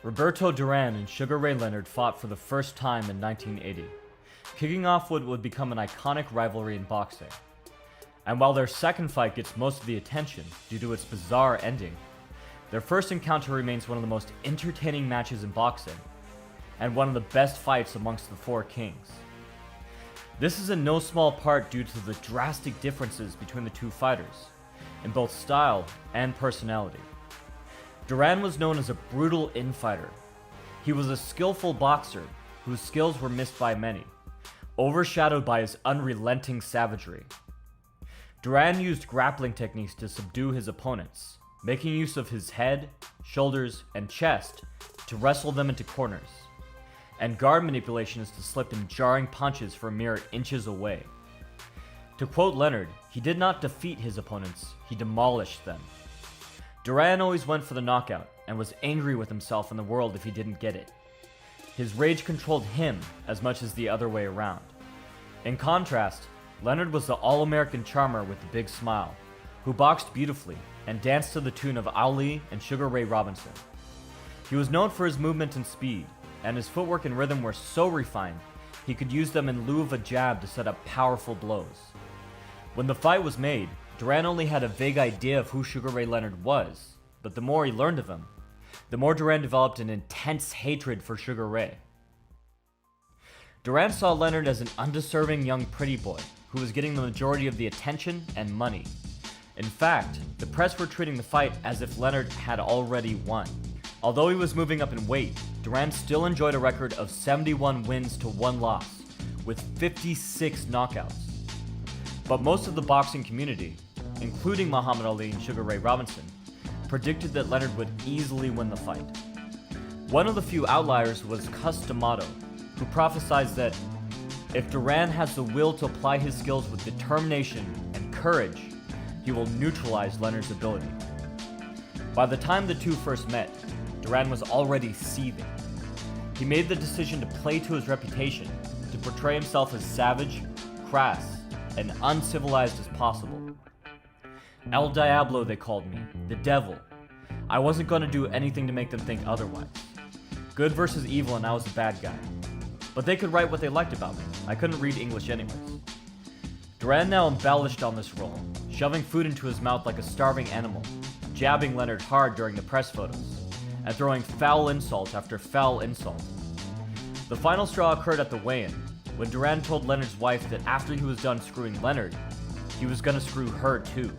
Roberto Durán and Sugar Ray Leonard fought for the first time in 1980, kicking off what would become an iconic rivalry in boxing. And while their second fight gets most of the attention due to its bizarre ending, their first encounter remains one of the most entertaining matches in boxing, and one of the best fights amongst the four kings. This is in no small part due to the drastic differences between the two fighters, in both style and personality. Durán was known as a brutal infighter. He was a skillful boxer whose skills were missed by many, overshadowed by his unrelenting savagery. Durán used grappling techniques to subdue his opponents, making use of his head, shoulders, and chest to wrestle them into corners, and guard manipulation is to slip in jarring punches from mere inches away. To quote Leonard, he did not defeat his opponents, he demolished them. Durán always went for the knockout and was angry with himself and the world if he didn't get it. His rage controlled him as much as the other way around. In contrast, Leonard was the all-American charmer with the big smile, who boxed beautifully and danced to the tune of Ali and Sugar Ray Robinson. He was known for his movement and speed, and his footwork and rhythm were so refined he could use them in lieu of a jab to set up powerful blows. When the fight was made, Durán only had a vague idea of who Sugar Ray Leonard was, but the more he learned of him, the more Durán developed an intense hatred for Sugar Ray. Durán saw Leonard as an undeserving young pretty boy who was getting the majority of the attention and money. In fact, the press were treating the fight as if Leonard had already won. Although he was moving up in weight, Durán still enjoyed a record of 71 wins to 1 loss, with 56 knockouts. But most of the boxing community, including Muhammad Ali and Sugar Ray Robinson, predicted that Leonard would easily win the fight. One of the few outliers was Cus D'Amato, who prophesied that if Durán has the will to apply his skills with determination and courage, he will neutralize Leonard's ability. By the time the two first met, Durán was already seething. He made the decision to play to his reputation, to portray himself as savage, crass, and uncivilized as possible. El Diablo, they called me, the devil. I wasn't going to do anything to make them think otherwise. Good versus evil, and I was the bad guy. But they could write what they liked about me. I couldn't read English anyways. Durán now embellished on this role, shoving food into his mouth like a starving animal, jabbing Leonard hard during the press photos, and throwing foul insult after foul insult. The final straw occurred at the weigh-in, when Durán told Leonard's wife that after he was done screwing Leonard, he was gonna screw her too.